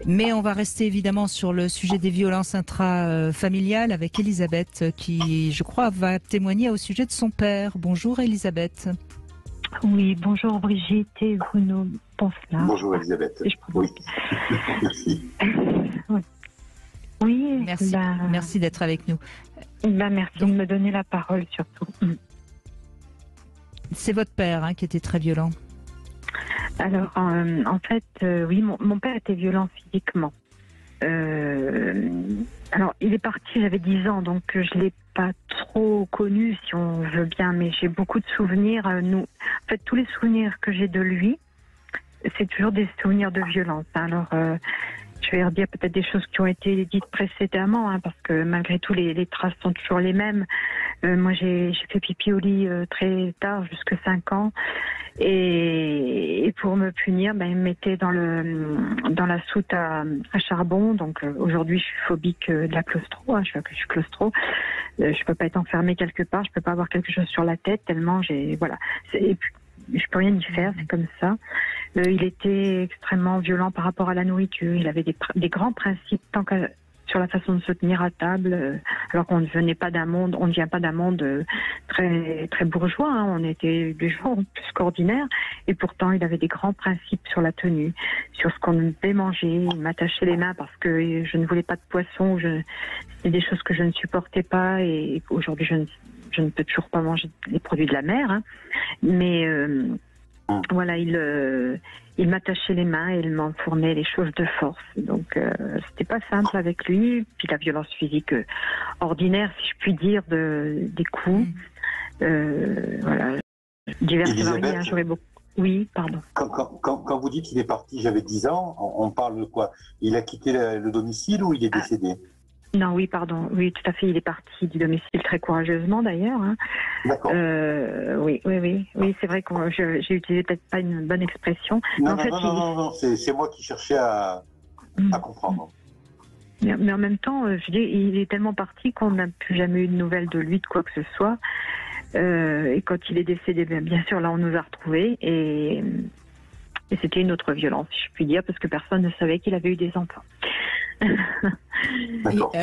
Mais on va rester évidemment sur le sujet des violences intrafamiliales avec Elisabeth qui, je crois, va témoigner au sujet de son père. Bonjour Elisabeth. Oui, bonjour Brigitte et Bruno Poncelat. Bonjour Elisabeth. Oui. Merci. Oui, Merci, merci d'être avec nous. Merci de me donner la parole surtout. C'est votre père qui était très violent. Alors, en fait, oui, mon père était violent physiquement. Alors, il est parti, j'avais 10 ans, donc je ne l'ai pas trop connu, si on veut bien, mais j'ai beaucoup de souvenirs. En fait, tous les souvenirs que j'ai de lui, c'est toujours des souvenirs de violence. Alors, je vais redire peut-être des choses qui ont été dites précédemment, parce que malgré tout, les traces sont toujours les mêmes. Moi, j'ai fait pipi au lit très tard, jusque 5 ans. Et pour me punir, il me mettait dans la soute à charbon. Donc aujourd'hui, je suis phobique de la claustro. Je suis claustro. Je peux pas être enfermée quelque part. Je peux pas avoir quelque chose sur la tête tellement voilà. Et puis, je peux rien y faire. C'est comme ça. Il était extrêmement violent par rapport à la nourriture. Il avait des grands principes sur la façon de se tenir à table, alors qu'on ne venait pas d'un monde, on ne vient pas d'un monde très très bourgeois, on était des gens plus qu'ordinaires, et pourtant il avait des grands principes sur la tenue, sur ce qu'on devait manger. Il m'attachait les mains parce que je ne voulais pas de poisson, c'est des choses que je ne supportais pas, et aujourd'hui je ne peux toujours pas manger les produits de la mer, mais voilà, il m'attachait les mains et il m'enfournait les choses de force. Donc, c'était pas simple avec lui. Puis la violence physique ordinaire, si je puis dire, des coups. Voilà, divers et variés. J'aurais beaucoup. Oui, pardon. Quand vous dites qu'il est parti, j'avais 10 ans, on parle de quoi? Il a quitté le domicile ou il est décédé? Non, oui, pardon. Oui, tout à fait. Il est parti du domicile très courageusement, d'ailleurs. D'accord. Oui, c'est vrai que j'ai utilisé peut-être pas une bonne expression. Non, c'est moi qui cherchais à comprendre. Mais en même temps, je dis, il est tellement parti qu'on n'a plus jamais eu de nouvelles de lui, de quoi que ce soit. Et quand il est décédé, bien sûr, là, on nous a retrouvés. Et c'était une autre violence, si je puis dire, parce que personne ne savait qu'il avait eu des enfants.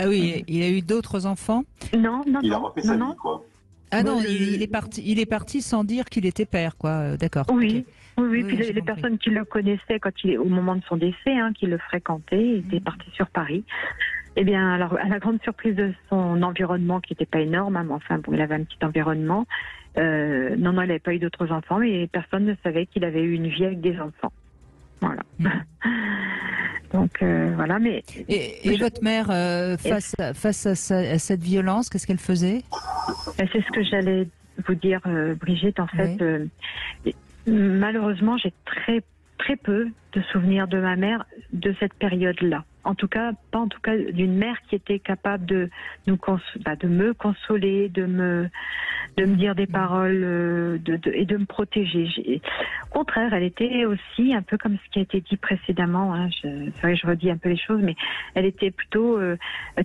Oui, il a eu d'autres enfants? Non. Il a refait sa vie, quoi. Ah non, il est parti sans dire qu'il était père, quoi. D'accord. Oui. Okay. Oui, puis les personnes qui le connaissaient au moment de son décès, qui le fréquentaient, étaient partis sur Paris. Eh bien, alors, à la grande surprise de son environnement, qui n'était pas énorme, mais enfin, bon, il avait un petit environnement. Non, il n'avait pas eu d'autres enfants, mais personne ne savait qu'il avait eu une vie avec des enfants. Voilà. Donc, voilà, mais... Et votre mère, face à cette violence, qu'est-ce qu'elle faisait? C'est ce que j'allais vous dire, Brigitte. En fait, malheureusement, j'ai très, très peu de souvenirs de ma mère de cette période-là. En tout cas, pas d'une mère qui était capable de me consoler, de me dire des paroles et de me protéger. Au contraire, elle était aussi un peu comme ce qui a été dit précédemment. C'est vrai, je redis un peu les choses, mais elle était plutôt,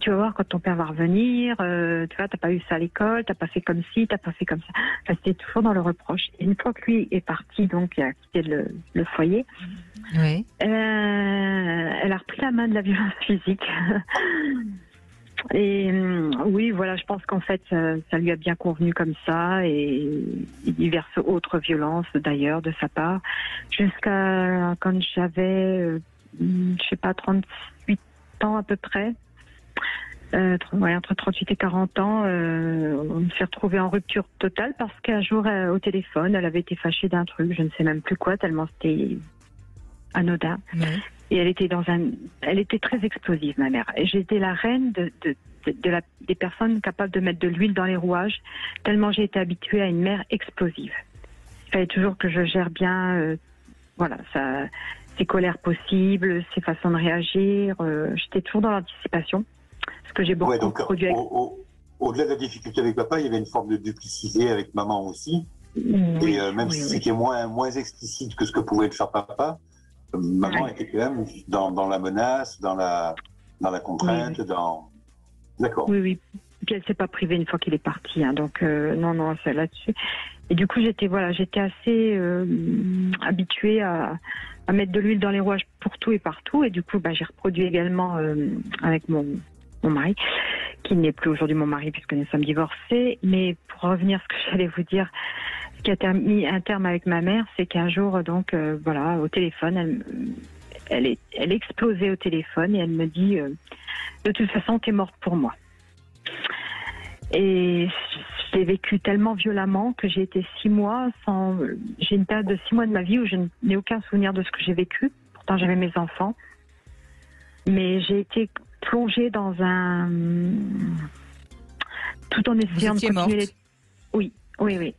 tu vas voir quand ton père va revenir, tu vois, t'as pas eu ça à l'école, t'as pas fait comme ci, t'as pas fait comme ça. Enfin, c'était toujours dans le reproche. Et une fois que lui est parti, donc il a quitté le foyer, elle a repris la main de la violence physique. Et oui, voilà, je pense qu'en fait, ça lui a bien convenu comme ça, et diverses autres violences d'ailleurs de sa part, jusqu'à quand j'avais, je sais pas, 38 ans à peu près. Entre 38 et 40 ans, on s'est retrouvés en rupture totale parce qu'un jour, au téléphone, elle avait été fâchée d'un truc, je ne sais même plus quoi, tellement c'était anodin. Et elle était très explosive, ma mère. Et j'étais la reine des personnes capables de mettre de l'huile dans les rouages, tellement j'ai été habituée à une mère explosive. Il fallait toujours que je gère bien, ses colères possibles, ses façons de réagir. J'étais toujours dans l'anticipation, ce que j'ai beaucoup produit avec... Au-delà de la difficulté avec papa, il y avait une forme de duplicité avec maman aussi. Même si c'était moins explicite que ce que pouvait faire papa, maman était quand même dans la menace, dans la contrainte, D'accord. Oui. Puis elle s'est pas privée une fois qu'il est parti, donc non, c'est là-dessus. Et du coup, j'étais assez habituée à à mettre de l'huile dans les rouages pour tout et partout. Et du coup, j'ai reproduit également avec mon mari, qui n'est plus aujourd'hui mon mari puisque nous sommes divorcés. Mais pour revenir à ce que j'allais vous dire, ce qui a mis un terme avec ma mère, c'est qu'un jour, donc, au téléphone, elle explosait au téléphone et elle me dit de toute façon, t'es morte pour moi. Et je l'ai vécu tellement violemment que j'ai été 6 mois sans. J'ai une période de 6 mois de ma vie où je n'ai aucun souvenir de ce que j'ai vécu. Pourtant, j'avais mes enfants. Mais j'ai été plongée dans un. Tout en essayant de continuer. Morte. Oui. Oui.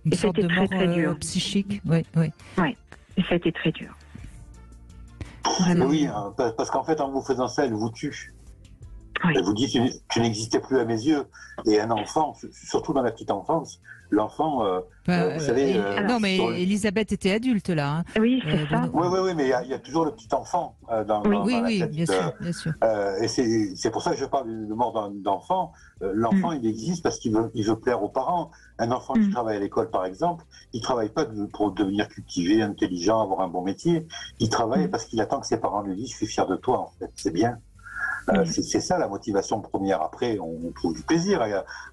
Une sorte de mort très dur. Psychique. Oui. Et ça a été très dur. Vraiment. Oui, parce qu'en fait, en vous faisant ça, elle vous tue. Oui. Elle vous dit tu n'existais plus à mes yeux. Et un enfant, surtout dans la petite enfance, l'enfant, vous savez... non, mais Elisabeth était adulte là. Hein. Oui, c'est ça. Oui, mais il y a toujours le petit enfant dans la tête. Bien sûr. Et c'est pour ça que je parle de mort d'enfant. L'enfant, il existe parce qu'il veut plaire aux parents. Un enfant qui travaille à l'école, par exemple, il ne travaille pas pour devenir cultivé, intelligent, avoir un bon métier. Il travaille parce qu'il attend que ses parents lui disent « je suis fier de toi », en fait. C'est bien. C'est ça la motivation première. Après, on trouve du plaisir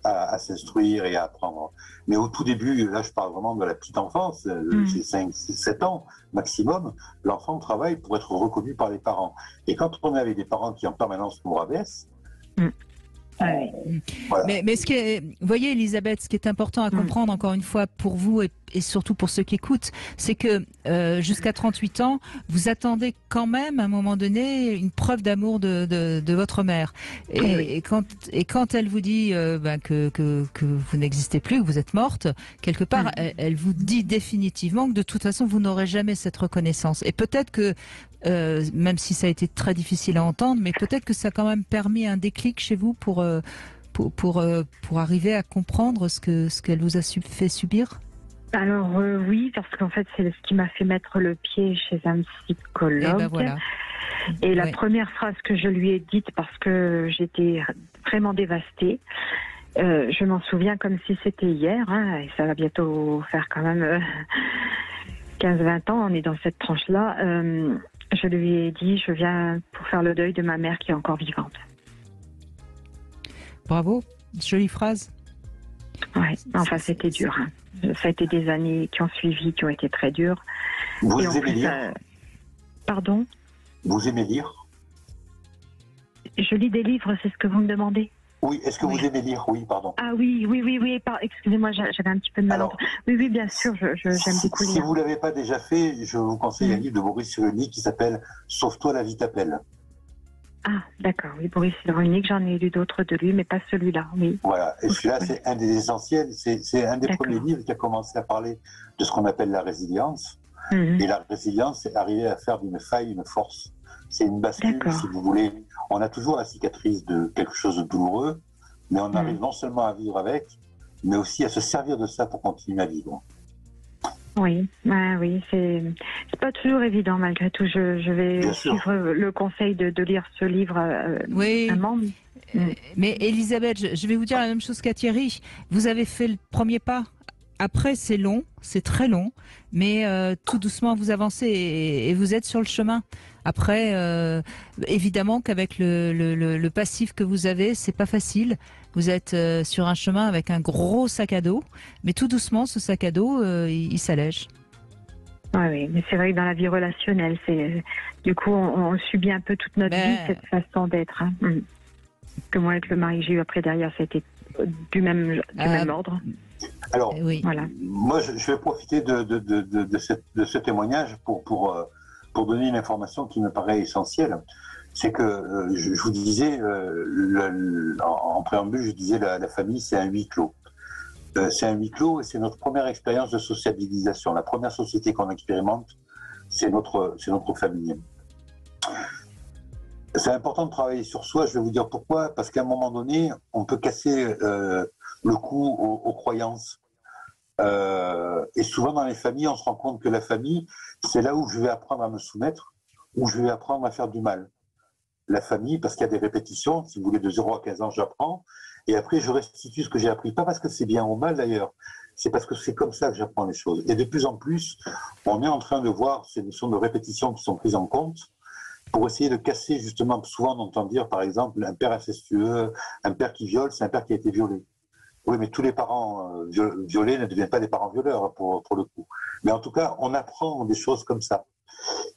à s'instruire et à apprendre. Mais au tout début, là je parle vraiment de la petite enfance, j'ai 5, 6, 7 ans maximum, l'enfant travaille pour être reconnu par les parents. Et quand on est avec des parents qui en permanence nous rabaissent, voilà. Mais vous voyez Elisabeth, ce qui est important à comprendre encore une fois pour vous et surtout pour ceux qui écoutent, c'est que jusqu'à 38 ans, vous attendez quand même à un moment donné une preuve d'amour de votre mère. Et quand elle vous dit que vous n'existez plus, que vous êtes morte, quelque part, elle vous dit définitivement que de toute façon, vous n'aurez jamais cette reconnaissance. Et peut-être que même si ça a été très difficile à entendre, mais peut-être que ça a quand même permis un déclic chez vous pour arriver à comprendre ce qu'elle vous a fait subir. Alors oui, parce qu'en fait c'est ce qui m'a fait mettre le pied chez un psychologue. Et la première phrase que je lui ai dite, parce que j'étais vraiment dévastée, je m'en souviens comme si c'était hier, et ça va bientôt faire quand même 15-20 ans, on est dans cette tranche-là. Je lui ai dit, je viens pour faire le deuil de ma mère qui est encore vivante. Bravo, jolie phrase. Ouais, enfin c'était dur. Ça a été des années qui ont suivi, qui ont été très dures. Vous aimez lire Pardon? Vous aimez lire? Je lis des livres, c'est ce que vous me demandez? Oui, est-ce que vous aimez lire? Oui, pardon. Ah oui, excusez-moi, j'avais un petit peu de mal. Oui, bien sûr, j'aime beaucoup lire. Si vous ne l'avez pas déjà fait, je vous conseille un livre de Boris Cyrulnik qui s'appelle « Sauve-toi, la vie t'appelle ». Ah, d'accord, oui, Boris Cyrulnik, j'en ai lu d'autres de lui, mais pas celui-là, oui. Voilà, et celui-là, c'est un des essentiels, c'est un des premiers livres qui a commencé à parler de ce qu'on appelle la résilience. Et la résilience, c'est arriver à faire d'une faille une force. C'est une bascule, si vous voulez. On a toujours la cicatrice de quelque chose de douloureux, mais on arrive non seulement à vivre avec, mais aussi à se servir de ça pour continuer à vivre. Oui, c'est pas toujours évident malgré tout. Je vais suivre le conseil de lire ce livre un membre. Mais Elisabeth, je vais vous dire la même chose qu'à Thierry. Vous avez fait le premier pas. Après, c'est long, c'est très long, mais tout doucement vous avancez et vous êtes sur le chemin. Après, évidemment qu'avec le passif que vous avez, c'est pas facile. Vous êtes sur un chemin avec un gros sac à dos, mais tout doucement, ce sac à dos, il s'allège. Oui, mais c'est vrai que dans la vie relationnelle, du coup, on subit un peu toute notre vie cette façon d'être. Que moi, avec le mari que j'ai eu après derrière, ça a été du même ordre. Alors, moi, je vais profiter de ce témoignage pour donner une information qui me paraît essentielle. C'est que, je vous disais, en préambule, je disais la famille, c'est un huis clos. C'est un huis clos et c'est notre première expérience de sociabilisation. La première société qu'on expérimente, c'est notre famille. C'est important de travailler sur soi, je vais vous dire pourquoi. Parce qu'à un moment donné, on peut casser le cou aux croyances. Et souvent dans les familles, on se rend compte que la famille, c'est là où je vais apprendre à me soumettre, où je vais apprendre à faire du mal. La famille, parce qu'il y a des répétitions, si vous voulez, de 0 à 15 ans, j'apprends, et après je restitue ce que j'ai appris. Pas parce que c'est bien ou mal d'ailleurs, c'est parce que c'est comme ça que j'apprends les choses. Et de plus en plus, on est en train de voir ces notions de répétition qui sont prises en compte pour essayer de casser, justement, souvent on entend dire, par exemple, un père incestueux, un père qui viole, c'est un père qui a été violé. Oui, mais tous les parents violés ne deviennent pas des parents violeurs, pour le coup. Mais en tout cas, on apprend des choses comme ça.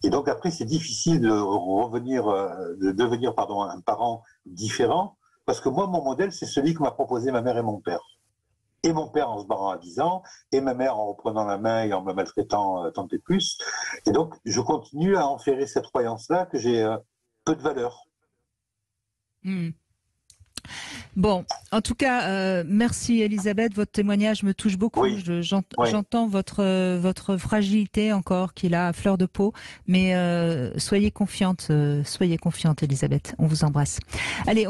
Et donc après, c'est difficile de devenir un parent différent, parce que moi, mon modèle, c'est celui que m'a proposé ma mère et mon père. Et mon père en se barrant à 10 ans, et ma mère en reprenant la main et en me maltraitant tant et plus. Et donc, je continue à enferrer cette croyance-là que j'ai peu de valeur. Bon, en tout cas, merci Elisabeth, votre témoignage me touche beaucoup. Oui. J'entends votre fragilité encore, qui est là à fleur de peau, mais soyez confiante Elisabeth, on vous embrasse. Allez.